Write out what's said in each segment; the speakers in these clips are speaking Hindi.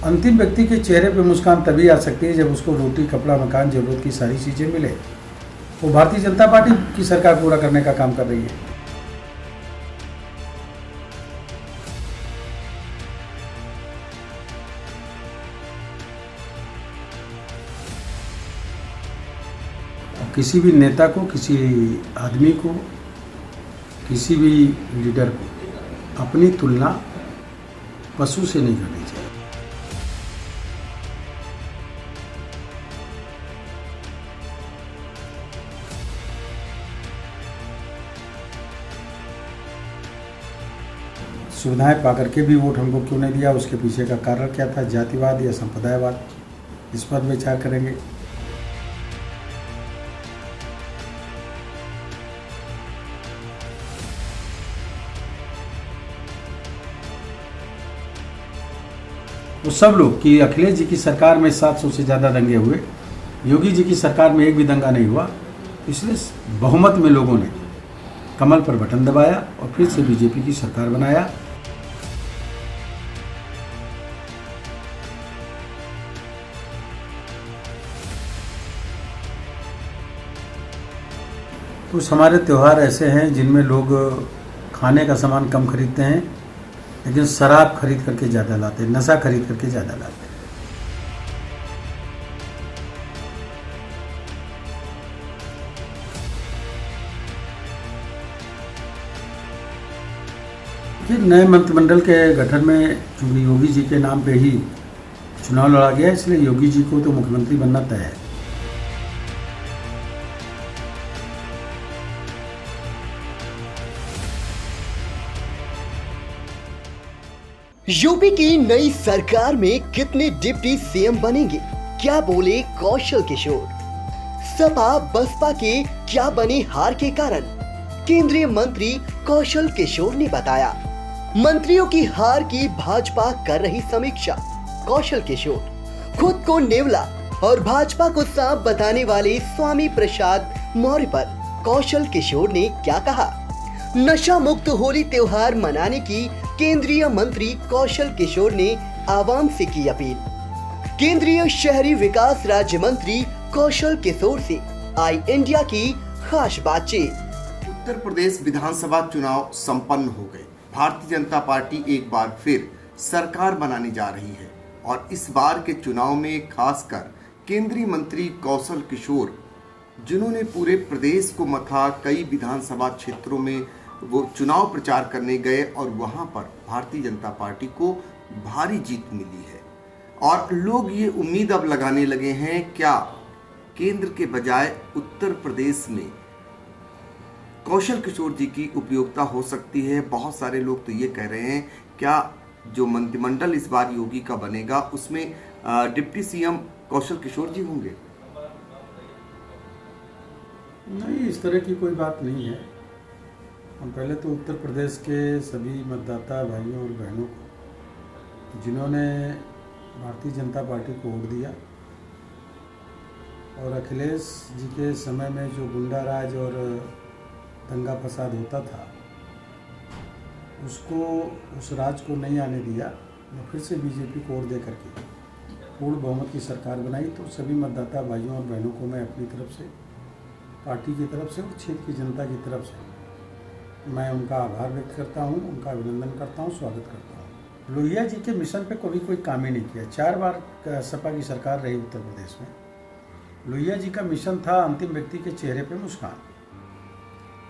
अंतिम व्यक्ति के चेहरे पर मुस्कान तभी आ सकती है जब उसको रोटी, कपड़ा, मकान, जरूरत की सारी चीज़ें मिले। वो भारतीय जनता पार्टी की सरकार पूरा करने का काम कर रही है। किसी भी नेता को, किसी आदमी को, किसी भी लीडर को अपनी तुलना पशु से नहीं करनी चाहिए। सुविधाएं पा करके भी वोट हमको क्यों नहीं दिया, उसके पीछे का कारण क्या था, जातिवाद या संप्रदायवाद, इस पर विचार करेंगे। वो सब लोग कि अखिलेश जी की सरकार में 700 से ज़्यादा दंगे हुए, योगी जी की सरकार में एक भी दंगा नहीं हुआ, इसलिए बहुमत में लोगों ने कमल पर बटन दबाया और फिर से बीजेपी की सरकार बनाया। कुछ हमारे त्यौहार ऐसे हैं जिनमें लोग खाने का सामान कम खरीदते हैं, लेकिन शराब खरीद करके ज़्यादा लाते हैं, नशा खरीद करके ज़्यादा लाते हैं। फिर नए मंत्रिमंडल के गठन में चूंकि योगी जी के नाम पे ही चुनाव लड़ा गया, इसलिए योगी जी को तो मुख्यमंत्री बनना तय है। यूपी की नई सरकार में कितने डिप्टी सीएम बनेंगे, क्या बोले कौशल किशोर। सपा बसपा के क्या बने हार के कारण, केंद्रीय मंत्री कौशल किशोर ने बताया। मंत्रियों की हार की भाजपा कर रही समीक्षा। कौशल किशोर खुद को नेवला और भाजपा को सांप बताने वाले स्वामी प्रसाद मौर्य पर कौशल किशोर ने क्या कहा। नशा मुक्त होली त्योहार मनाने की केंद्रीय मंत्री कौशल किशोर ने आवाम से की अपील। केंद्रीय शहरी विकास राज्य मंत्री कौशल किशोर से आई इंडिया की खास बातचीत। उत्तर प्रदेश विधानसभा चुनाव संपन्न हो गए। भारतीय जनता पार्टी एक बार फिर सरकार बनाने जा रही है और इस बार के चुनाव में खासकर केंद्रीय मंत्री कौशल किशोर, जिन्होंने पूरे प्रदेश को मथा, कई विधानसभा क्षेत्रों में वो चुनाव प्रचार करने गए और वहां पर भारतीय जनता पार्टी को भारी जीत मिली है। और लोग ये उम्मीद अब लगाने लगे हैं, क्या केंद्र के बजाय उत्तर प्रदेश में कौशल किशोर जी की उपयोगिता हो सकती है। बहुत सारे लोग तो ये कह रहे हैं, क्या जो मंत्रिमंडल इस बार योगी का बनेगा उसमें डिप्टी सीएम कौशल किशोर जी होंगे? नहीं, इस तरह की कोई बात नहीं है। हम पहले तो उत्तर प्रदेश के सभी मतदाता भाइयों और बहनों को, जिन्होंने भारतीय जनता पार्टी को वोट दिया और अखिलेश जी के समय में जो गुंडा राज और दंगा फसाद होता था, उसको, उस राज को नहीं आने दिया और फिर से बीजेपी को वोट दे करके पूर्ण बहुमत की सरकार बनाई। तो सभी मतदाता भाइयों और बहनों को मैं अपनी तरफ से, पार्टी की तरफ से और क्षेत्र की जनता की तरफ से मैं उनका आभार व्यक्त करता हूं, उनका अभिनंदन करता हूं, स्वागत करता हूं। लोहिया जी के मिशन पे कभी कोई काम ही नहीं किया। 4 बार सपा की सरकार रही उत्तर प्रदेश में। लोहिया जी का मिशन था अंतिम व्यक्ति के चेहरे पे मुस्कान।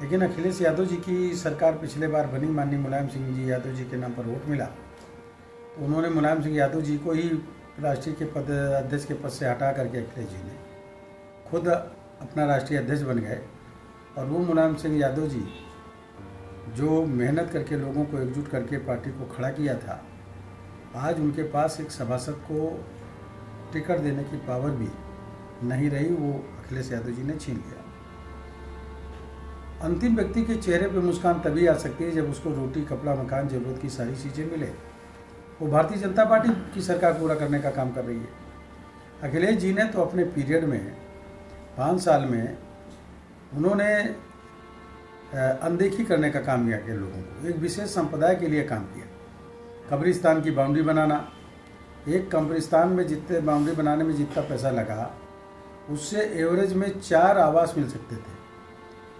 लेकिन अखिलेश यादव जी की सरकार पिछले बार बनी, माननीय मुलायम सिंह जी यादव जी के नाम पर वोट मिला, तो उन्होंने मुलायम सिंह यादव जी को ही राष्ट्रीय के पद, अध्यक्ष के पद से हटा करके अखिलेश जी ने खुद अपना राष्ट्रीय अध्यक्ष बन गए। और वो मुलायम सिंह यादव जी जो मेहनत करके लोगों को एकजुट करके पार्टी को खड़ा किया था, आज उनके पास एक सभासद को टिकट देने की पावर भी नहीं रही, वो अखिलेश यादव जी ने छीन लिया। अंतिम व्यक्ति के चेहरे पर मुस्कान तभी आ सकती है जब उसको रोटी, कपड़ा, मकान, जरूरत की सारी चीज़ें मिले। वो भारतीय जनता पार्टी की सरकार पूरा करने का काम कर रही है। अखिलेश जी ने तो अपने पीरियड में 5 साल में उन्होंने अनदेखी करने का काम किया, लोगों को एक विशेष संप्रदाय के लिए काम किया। कब्रिस्तान की बाउंड्री बनाना, एक कब्रिस्तान में जितने बाउंड्री बनाने में जितना पैसा लगा, उससे एवरेज में 4 आवास मिल सकते थे।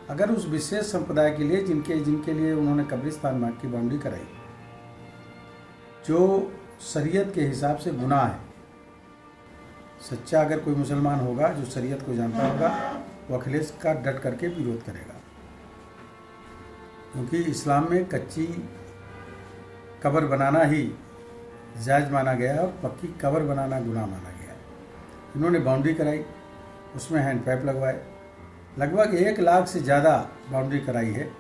अगर उस विशेष संप्रदाय के लिए जिनके लिए उन्होंने कब्रिस्तान की बाउंड्री कराई, जो शरीयत के हिसाब से गुनाह है। सच्चा अगर कोई मुसलमान होगा जो शरीयत को जानता होगा, वो अखिलेश का डट करके विरोध करेगा, क्योंकि इस्लाम में कच्ची कब्र बनाना ही जायज़ माना गया और पक्की कब्र बनाना गुनाह माना गया। इन्होंने बाउंड्री कराई, उसमें हैंड पाइप लगवाए, लगभग 1 लाख से ज़्यादा बाउंड्री कराई है।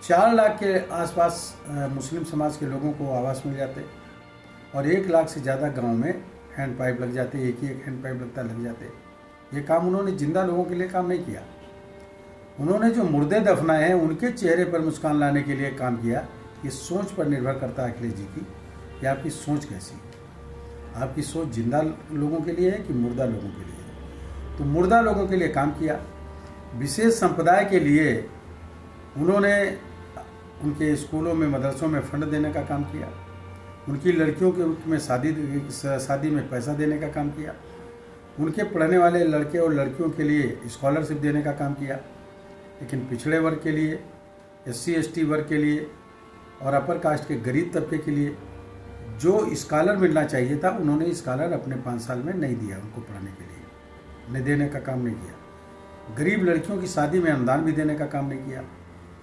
4 लाख के आसपास मुस्लिम समाज के लोगों को आवास मिल जाते और 1 लाख से ज़्यादा गांव में हैंड पाइप लग जाते, एक ही एक हैंड पाइप लग जाते। ये काम उन्होंने जिंदा लोगों के लिए काम नहीं किया, उन्होंने जो मुर्दे दफनाए हैं उनके चेहरे पर मुस्कान लाने के लिए काम किया। ये सोच पर निर्भर करता है अखिलेश जी की कि आपकी सोच कैसी है। आपकी सोच जिंदा लोगों के लिए है कि मुर्दा लोगों के लिए है। तो मुर्दा लोगों के लिए काम किया, विशेष संप्रदाय के लिए उन्होंने उनके स्कूलों में मदरसों में फंड देने का काम किया, उनकी लड़कियों के में शादी में पैसा देने का काम किया, उनके पढ़ने वाले लड़के और लड़कियों के लिए स्कॉलरशिप देने का काम किया। लेकिन पिछड़े वर्ग के लिए, SC ST वर्ग के लिए और अपर कास्ट के गरीब तबके के लिए जो स्कॉलर मिलना चाहिए था, उन्होंने स्कॉलर अपने 5 साल में नहीं दिया, उनको पढ़ाने के लिए नहीं देने का काम नहीं किया। गरीब लड़कियों की शादी में अनुदान भी देने का काम नहीं किया।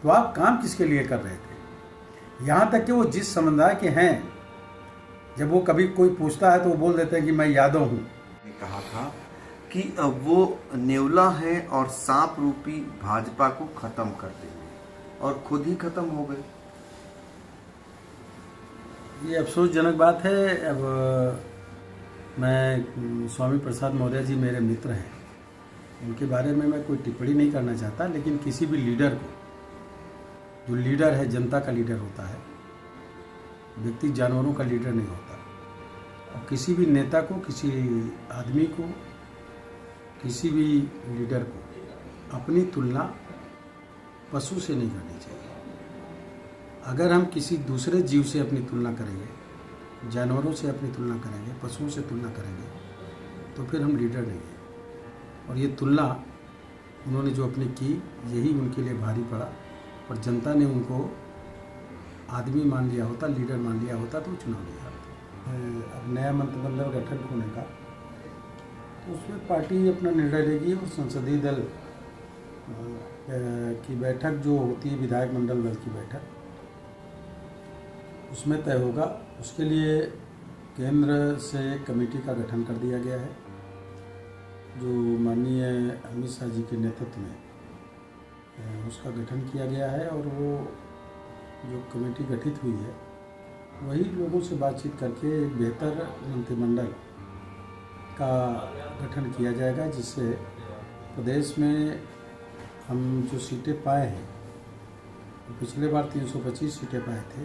तो आप काम किसके लिए कर रहे थे? यहाँ तक कि वो जिस समुदाय के हैं, जब वो कभी कोई पूछता है तो वो बोल देते हैं कि मैं यादव हूँ। कहा था कि वो नेवला है और सांप रूपी भाजपा को खत्म कर देंगे और खुद ही खत्म हो गए। ये अफसोसजनक बात है। अब मैं स्वामी प्रसाद मौर्य जी मेरे मित्र हैं, उनके बारे में मैं कोई टिप्पणी नहीं करना चाहता, लेकिन किसी भी लीडर को, जो लीडर है जनता का लीडर होता है, व्यक्ति जानवरों का लीडर नहीं होता। और किसी भी नेता को, किसी आदमी को, किसी भी लीडर को अपनी तुलना पशु से नहीं करनी चाहिए। अगर हम किसी दूसरे जीव से अपनी तुलना करेंगे, जानवरों से अपनी तुलना करेंगे, पशुओं से तुलना करेंगे, तो फिर हम लीडर नहीं हैं। और ये तुलना उन्होंने जो अपनी की, यही उनके लिए भारी पड़ा। और जनता ने उनको आदमी मान लिया होता, लीडर मान लिया होता, तो चुनाव लिया होता। अब नया मंत्रिमंडल गठन होने का, तो उसमें पार्टी अपना निर्णय लेगी और संसदीय दल की बैठक जो होती है, विधायक मंडल दल की बैठक, उसमें तय होगा। उसके लिए केंद्र से कमेटी का गठन कर दिया गया है, जो माननीय अमित शाह जी के नेतृत्व में उसका गठन किया गया है। और वो जो कमेटी गठित हुई है, वही लोगों से बातचीत करके एक बेहतर मंत्रिमंडल का गठन किया जाएगा, जिससे प्रदेश में हम जो सीटें पाए हैं, पिछले बार 325 सीटें पाए थे,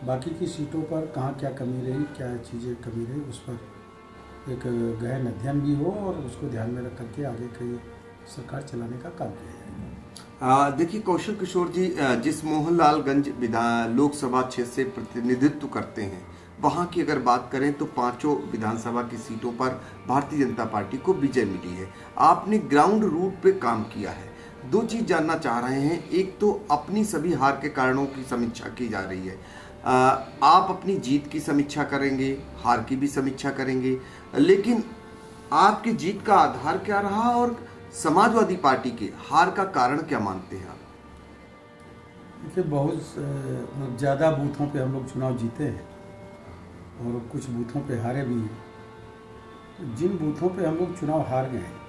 बाकी की सीटों पर कहाँ क्या कमी रही, क्या चीज़ें कमी रही, उस पर एक गहन अध्ययन भी हो और उसको ध्यान में रख करके आगे की सरकार चलाने का काम किया जाएगा। देखिए कौशल किशोर जी, जिस मोहनलालगंज लोकसभा क्षेत्र से प्रतिनिधित्व करते हैं, वहाँ की अगर बात करें तो 5 विधानसभा की सीटों पर भारतीय जनता पार्टी को विजय मिली है। आपने ग्राउंड रूट पे काम किया है। 2 चीज़ जानना चाह रहे हैं। एक तो अपनी सभी हार के कारणों की समीक्षा की जा रही है, आप अपनी जीत की समीक्षा करेंगे, हार की भी समीक्षा करेंगे, लेकिन आपकी जीत का आधार क्या रहा और समाजवादी पार्टी के हार का कारण क्या मानते हैं आप? देखिए, बहुत ज़्यादा बूथों पे हम लोग चुनाव जीते हैं और कुछ बूथों पे हारे भी हैं। तो जिन बूथों पे हम लोग चुनाव हार गए हैं,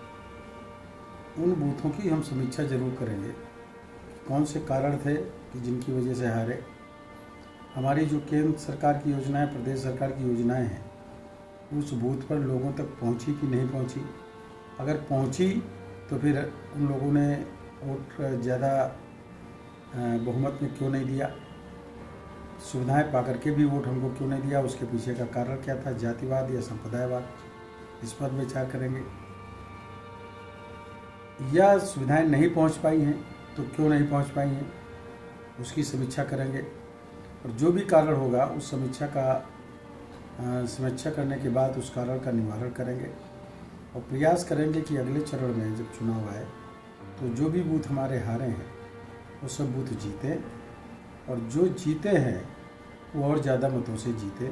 उन बूथों की हम समीक्षा जरूर करेंगे। कौन से कारण थे कि जिनकी वजह से हारे। हमारी जो केंद्र सरकार की योजनाएं, प्रदेश सरकार की योजनाएं हैं, उस बूथ पर लोगों तक पहुंची कि नहीं पहुंची। अगर पहुंची तो फिर उन लोगों ने वोट ज़्यादा बहुमत में क्यों नहीं दिया, सुविधाएं पा करके भी वोट हमको क्यों नहीं दिया, उसके पीछे का कारण क्या था, जातिवाद या संप्रदायवाद, इस पर विचार करेंगे। या सुविधाएं नहीं पहुंच पाई हैं तो क्यों नहीं पहुंच पाई हैं, उसकी समीक्षा करेंगे। और जो भी कारण होगा, उस समीक्षा का समीक्षा करने के बाद उस कारण का निवारण करेंगे और प्रयास करेंगे कि अगले चरण में जब चुनाव आए तो जो भी बूथ हमारे हारे हैं वो सब बूथ जीते और जो जीते हैं वो और ज़्यादा मतों से जीते।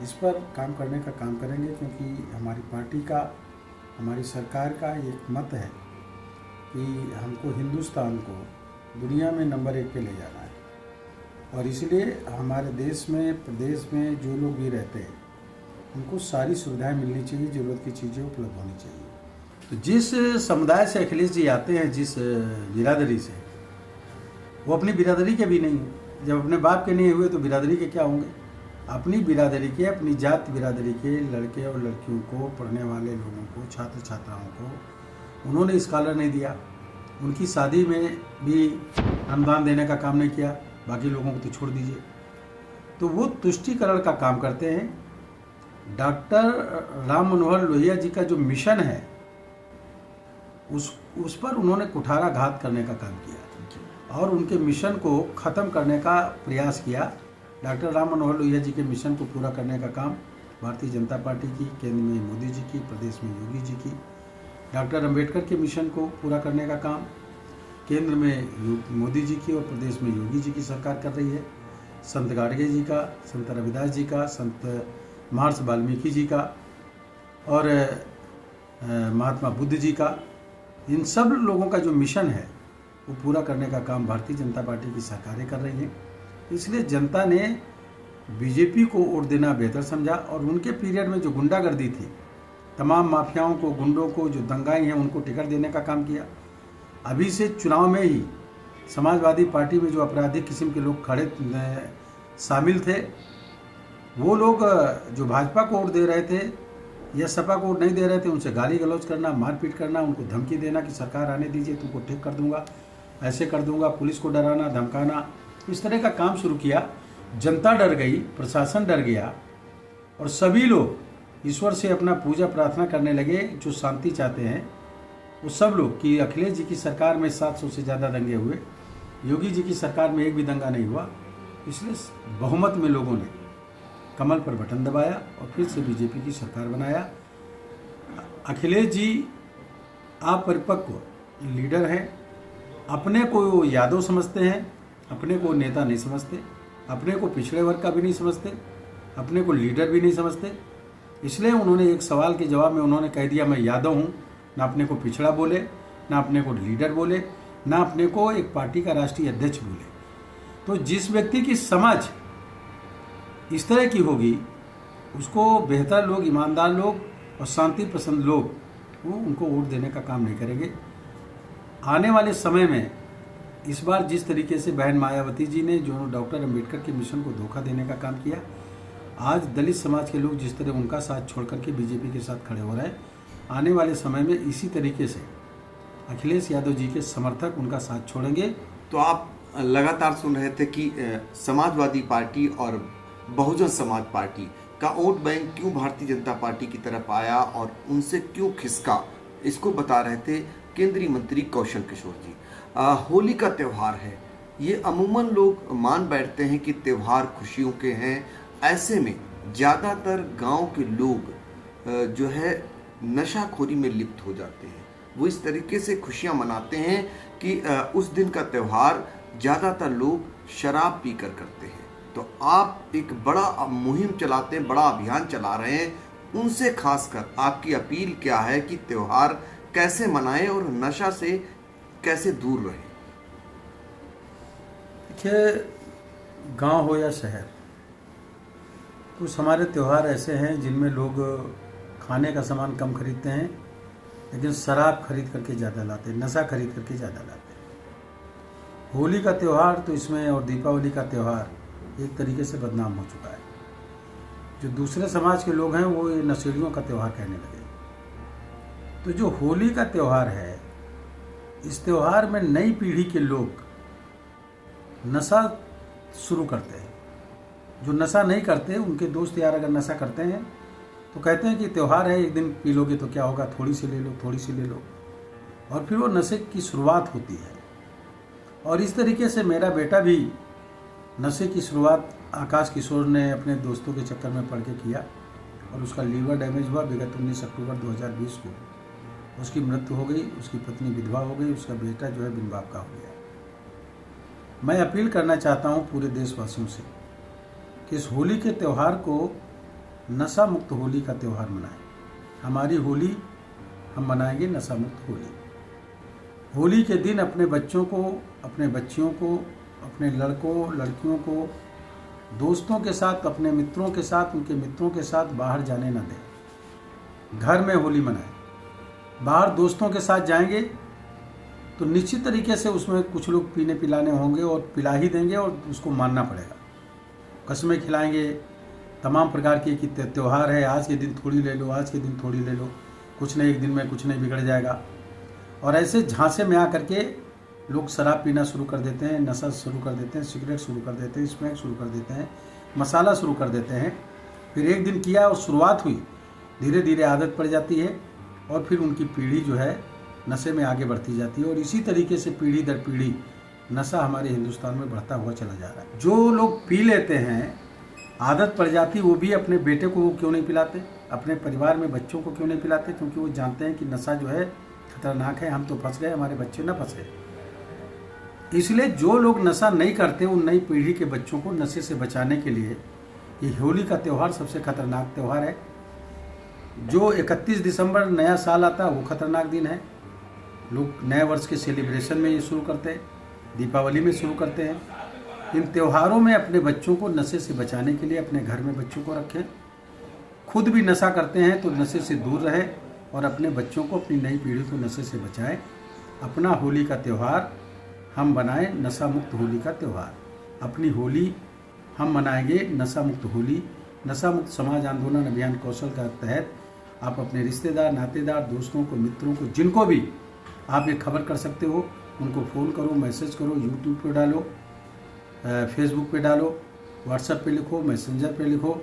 इस पर काम करने का काम करेंगे क्योंकि हमारी पार्टी का, हमारी सरकार का एक मत है कि हमको हिंदुस्तान को दुनिया में नंबर 1 पे ले जाना है और इसलिए हमारे देश में, प्रदेश में जो लोग भी रहते हैं उनको सारी सुविधाएं मिलनी चाहिए, ज़रूरत की चीज़ें उपलब्ध होनी चाहिए। तो जिस समुदाय से अखिलेश जी आते हैं, जिस बिरादरी से, वो अपनी बिरादरी के भी नहीं हैं। जब अपने बाप के नहीं हुए तो बिरादरी के क्या होंगे? अपनी बिरादरी के, अपनी जात बिरादरी के लड़के और लड़कियों को, पढ़ने वाले लोगों को, छात्र छात्राओं को उन्होंने स्कॉलर नहीं दिया। उनकी शादी में भी अनुदान देने का काम नहीं किया, बाकी लोगों को तो छोड़ दीजिए। तो वो तुष्टीकरण का काम करते हैं। डॉक्टर राम मनोहर लोहिया जी का जो मिशन है उस पर उन्होंने कुठाराघात करने का काम किया और उनके मिशन को ख़त्म करने का प्रयास किया। डॉक्टर राम मनोहर लोहिया जी के मिशन को पूरा करने का काम भारतीय जनता पार्टी की, केंद्र में मोदी जी की, प्रदेश में योगी जी की। डॉक्टर अंबेडकर के मिशन को पूरा करने का काम केंद्र में मोदी जी की और प्रदेश में योगी जी की सरकार कर रही है। संत गाडगे जी का, संत रविदास जी का, संत महर्षि वाल्मीकि जी का और महात्मा बुद्ध जी का, इन सब लोगों का जो मिशन है वो पूरा करने का काम भारतीय जनता पार्टी की सरकारें कर रही हैं। इसलिए जनता ने बीजेपी को वोट देना बेहतर समझा और उनके पीरियड में जो गुंडागर्दी थी, तमाम माफियाओं को, गुंडों को, जो दंगाई हैं, उनको टिकट देने का काम किया। अभी से चुनाव में ही समाजवादी पार्टी में जो आपराधिक किस्म के लोग खड़े शामिल थे, वो लोग जो भाजपा को वोट दे रहे थे या सपा को वोट नहीं दे रहे थे, उनसे गाली गलौज करना, मारपीट करना, उनको धमकी देना कि सरकार आने दीजिए, तुमको ठीक कर दूंगा, ऐसे कर दूंगा, पुलिस को डराना, धमकाना, इस तरह का काम शुरू किया। जनता डर गई, प्रशासन डर गया और सभी लोग ईश्वर से अपना पूजा प्रार्थना करने लगे। जो शांति चाहते हैं वो सब लोग, कि अखिलेश जी की सरकार में 700 से ज़्यादा दंगे हुए, योगी जी की सरकार में एक भी दंगा नहीं हुआ। इसलिए बहुमत में लोगों ने कमल पर बटन दबाया और फिर से बीजेपी की सरकार बनाया। अखिलेश जी अपरिपक्व लीडर हैं, अपने को यादव समझते हैं, अपने को नेता नहीं समझते, अपने को पिछड़े वर्ग का भी नहीं समझते, अपने को लीडर भी नहीं समझते। इसलिए उन्होंने एक सवाल के जवाब में उन्होंने कह दिया मैं यादव हूँ, ना अपने को पिछड़ा बोले, ना अपने को लीडर बोले, ना अपने को एक पार्टी का राष्ट्रीय अध्यक्ष बोले। तो जिस व्यक्ति की समझ इस तरह की होगी उसको बेहतर लोग, ईमानदार लोग और शांति पसंद लोग वो उनको वोट देने का काम नहीं करेंगे। आने वाले समय में इस बार जिस तरीके से बहन मायावती जी ने जो डॉक्टर अंबेडकर के मिशन को धोखा देने का काम किया, आज दलित समाज के लोग जिस तरह उनका साथ छोड़ करके बीजेपी के साथ खड़े हो रहे हैं, आने वाले समय में इसी तरीके से अखिलेश यादव जी के समर्थक उनका साथ छोड़ेंगे। तो आप लगातार सुन रहे थे कि समाजवादी पार्टी और बहुजन समाज पार्टी का वोट बैंक क्यों भारतीय जनता पार्टी की तरफ आया और उनसे क्यों खिसका, इसको बता रहे थे केंद्रीय मंत्री कौशल किशोर जी। होली का त्यौहार है, ये अमूमन लोग मान बैठते हैं कि त्यौहार खुशियों के हैं। ऐसे में ज़्यादातर गांव के लोग जो है नशाखोरी में लिप्त हो जाते हैं। वो इस तरीके से खुशियां मनाते हैं कि उस दिन का त्यौहार ज़्यादातर लोग शराब पीकर करते हैं। तो आप एक बड़ा मुहिम चलाते हैं, बड़ा अभियान चला रहे हैं, उनसे खासकर आपकी अपील क्या है कि त्यौहार कैसे मनाएं और नशा से कैसे दूर रहें? देखिए, गांव हो या शहर, कुछ हमारे त्यौहार ऐसे हैं जिनमें लोग खाने का सामान कम खरीदते हैं लेकिन शराब खरीद करके ज़्यादा लाते हैं, नशा खरीद करके ज़्यादा लाते हैं। होली का त्यौहार तो इसमें और दीपावली का त्यौहार एक तरीके से बदनाम हो चुका है। जो दूसरे समाज के लोग हैं वो ये नशेड़ियों का त्यौहार कहने लगे। तो जो होली का त्यौहार है, इस त्यौहार में नई पीढ़ी के लोग नशा शुरू करते हैं। जो नशा नहीं करते, उनके दोस्त यार अगर नशा करते हैं तो कहते हैं कि त्यौहार है, एक दिन पी लोगे तो क्या होगा, थोड़ी सी ले लो, थोड़ी सी ले लो, और फिर वो नशे की शुरुआत होती है। और इस तरीके से मेरा बेटा भी नशे की शुरुआत आकाश किशोर ने अपने दोस्तों के चक्कर में पड़ के किया और उसका लीवर डैमेज हुआ। विगत 19 अक्टूबर 2020 को उसकी मृत्यु हो गई, उसकी पत्नी विधवा हो गई, उसका बेटा जो है बिन बाप का हो गया। मैं अपील करना चाहता हूँ पूरे देशवासियों से कि इस होली के त्यौहार को नशा मुक्त होली का त्यौहार मनाएं। हमारी होली हम मनाएंगे नशा मुक्त होली। होली के दिन अपने बच्चों को, अपने बच्चियों को, अपने लड़कों लड़कियों को दोस्तों के साथ, अपने मित्रों के साथ, उनके मित्रों के साथ बाहर जाने न दें। घर में होली मनाएं। बाहर दोस्तों के साथ जाएंगे तो निश्चित तरीके से उसमें कुछ लोग पीने पिलाने होंगे और पिला ही देंगे और उसको मानना पड़ेगा। कस्में खिलाएंगे तमाम प्रकार के कि त्यौहार है, आज के दिन थोड़ी ले लो, आज के दिन थोड़ी ले लो, कुछ नहीं, एक दिन में कुछ नहीं बिगड़ जाएगा। और ऐसे झांसे में आकर के लोग शराब पीना शुरू कर देते हैं, नशा शुरू कर देते हैं, सिगरेट शुरू कर देते हैं, स्मोक शुरू कर देते हैं, मसाला शुरू कर देते हैं। फिर एक दिन किया और शुरुआत हुई, धीरे धीरे आदत पड़ जाती है और फिर उनकी पीढ़ी जो है नशे में आगे बढ़ती जाती है और इसी तरीके से पीढ़ी दर पीढ़ी नशा हमारे हिंदुस्तान में बढ़ता हुआ चला जा रहा है। जो लोग पी लेते हैं, आदत पड़ जाती, वो भी अपने बेटे को क्यों नहीं पिलाते, अपने परिवार में बच्चों को क्यों नहीं पिलाते? क्योंकि वो जानते हैं कि नशा जो है खतरनाक है, हम तो फंस गए, हमारे बच्चे ना फंसे। इसलिए जो लोग नशा नहीं करते, उन नई पीढ़ी के बच्चों को नशे से बचाने के लिए ये होली का त्यौहार सबसे खतरनाक त्यौहार है। जो 31 दिसंबर नया साल आता है वो खतरनाक दिन है। लोग नए वर्ष के सेलिब्रेशन में ये शुरू करते हैं, दीपावली में शुरू करते हैं। इन त्योहारों में अपने बच्चों को नशे से बचाने के लिए अपने घर में बच्चों को रखें। खुद भी नशा करते हैं तो नशे से दूर रहें और अपने बच्चों को, अपनी नई पीढ़ी को नशे से बचाएं। अपना होली का त्यौहार हम बनाएं नशा मुक्त होली का त्यौहार। अपनी होली हम मनाएंगे नशा मुक्त होली। नशा मुक्त समाज आंदोलन अभियान कौशल का तहत आप अपने रिश्तेदार, नातेदार, दोस्तों को, मित्रों को, जिनको भी आप ये खबर कर सकते हो, उनको फ़ोन करो, मैसेज करो, यूट्यूब पे डालो, फेसबुक पे डालो, व्हाट्सएप पे लिखो, मैसेंजर पे लिखो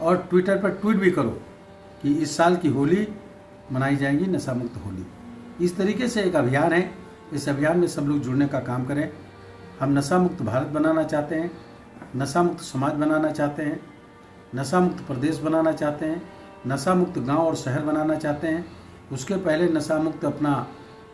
और ट्विटर पर ट्वीट भी करो कि इस साल की होली मनाई जाएगी नशा मुक्त होली। इस तरीके से एक अभियान है। इस अभियान में सब लोग जुड़ने का काम करें। हम नशा मुक्त भारत बनाना चाहते हैं, नशा मुक्त समाज बनाना चाहते हैं, नशा मुक्त प्रदेश बनाना चाहते हैं, नशा मुक्त गांव और शहर बनाना चाहते हैं। उसके पहले नशा मुक्त अपना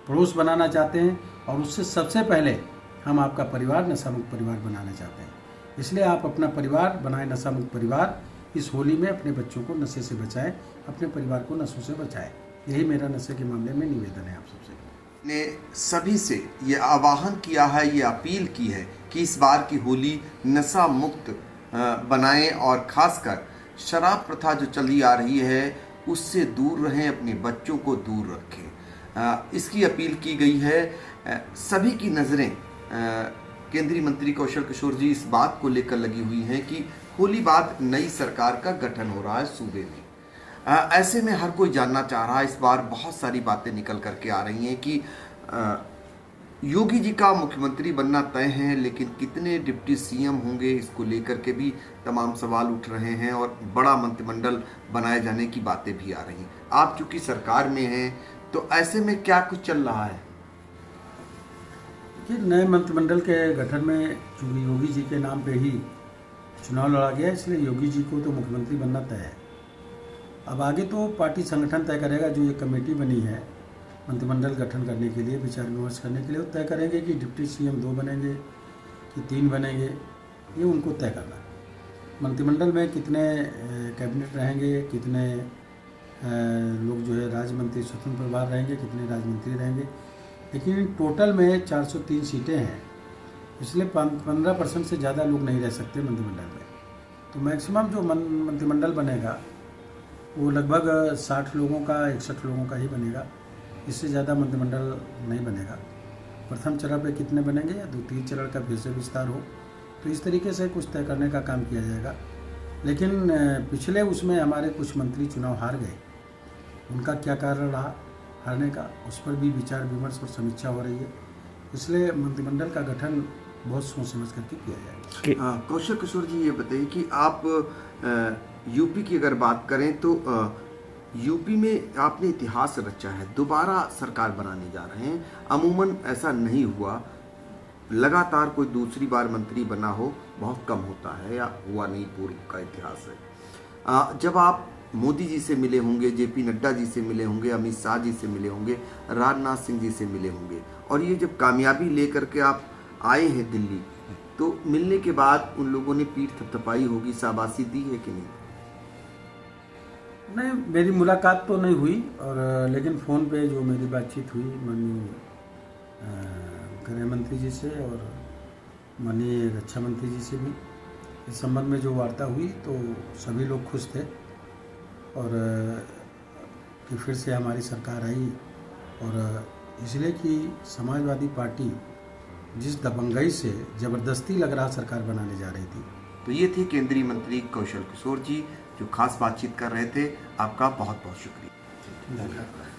पड़ोस बनाना चाहते हैं और उससे सबसे पहले हम आपका परिवार नशा मुक्त परिवार बनाना चाहते हैं। इसलिए आप अपना परिवार बनाएं, नशा मुक्त परिवार। इस होली में अपने बच्चों को नशे से बचाएं, अपने परिवार को नशों से बचाएं। यही मेरा नशे के मामले में निवेदन है आप सबसे। ने सभी से ये आह्वान किया है, ये अपील की है कि इस बार की होली नशा मुक्त बनाएं और खासकर शराब प्रथा जो चली आ रही है उससे दूर रहें, अपने बच्चों को दूर रखें। इसकी अपील की गई है। सभी की नज़रें केंद्रीय मंत्री कौशल किशोर जी इस बात को लेकर लगी हुई हैं कि होली बाद नई सरकार का गठन हो रहा है सूबे में। ऐसे में हर कोई जानना चाह रहा है, इस बार बहुत सारी बातें निकल करके आ रही हैं कि योगी जी का मुख्यमंत्री बनना तय है, लेकिन कितने डिप्टी सीएम होंगे इसको लेकर के भी तमाम सवाल उठ रहे हैं और बड़ा मंत्रिमंडल बनाए जाने की बातें भी आ रही हैं। आप चूंकि सरकार में हैं तो ऐसे में क्या कुछ चल रहा है? कि नए मंत्रिमंडल के गठन में चूंकि योगी जी के नाम पे ही चुनाव लड़ा गया, इसलिए योगी जी को तो मुख्यमंत्री बनना तय है। अब आगे तो पार्टी संगठन तय करेगा। जो ये कमेटी बनी है मंत्रिमंडल गठन करने के लिए, विचार विमर्श करने के लिए, वो तय करेंगे कि डिप्टी सीएम 2 बनेंगे कि 3 बनेंगे, ये उनको तय करना है। मंत्रिमंडल में कितने कैबिनेट रहेंगे, कितने लोग जो है राज्य मंत्री स्वतंत्र प्रभार रहेंगे, कितने राज्य मंत्री रहेंगे, लेकिन टोटल में 403 सीटें हैं, इसलिए 15% से ज़्यादा लोग नहीं रह सकते मंत्रिमंडल में। तो मैक्सिमम जो मंत्रिमंडल बनेगा वो लगभग 60 लोगों का, 61 लोगों का ही बनेगा। इससे ज़्यादा मंत्रिमंडल नहीं बनेगा। प्रथम चरण पे कितने बनेंगे या द्वितीय चरण का फिर से विस्तार हो, तो इस तरीके से कुछ तय करने का काम किया जाएगा। लेकिन पिछले उसमें हमारे कुछ मंत्री चुनाव हार गए, उनका क्या कारण रहा हारने का, उस पर भी विचार विमर्श और समीक्षा हो रही है। इसलिए मंत्रिमंडल का गठन बहुत सोच समझ करके किया जाएगा। कौशल किशोर जी, ये बताइए कि आप यूपी की अगर बात करें तो यूपी में आपने इतिहास रचा है, दोबारा सरकार बनाने जा रहे हैं। अमूमन ऐसा नहीं हुआ। लगातार कोई दूसरी बार मंत्री बना हो बहुत कम होता है, या हुआ नहीं, पूर्व का इतिहास है। जब आप मोदी जी से मिले होंगे, जेपी नड्डा जी से मिले होंगे, अमित शाह जी से मिले होंगे, राजनाथ सिंह जी से मिले होंगे, और ये जब कामयाबी लेकर के आप आए हैं दिल्ली, तो मिलने के बाद उन लोगों ने पीठ थपथपाई होगी, शाबाशी दी है कि नहीं? नहीं, मेरी मुलाकात तो नहीं हुई, और लेकिन फ़ोन पे जो मेरी बातचीत हुई माननीय गृह मंत्री जी से और माननीय रक्षा मंत्री जी से भी, इस संबंध में जो वार्ता हुई तो सभी लोग खुश थे, और कि फिर से हमारी सरकार आई, और इसलिए कि समाजवादी पार्टी जिस दबंगई से ज़बरदस्ती लग रहा सरकार बनाने जा रही थी। तो ये थे केंद्रीय मंत्री कौशल किशोर जी, जो खास बातचीत कर रहे थे। आपका बहुत बहुत शुक्रिया। धन्यवाद।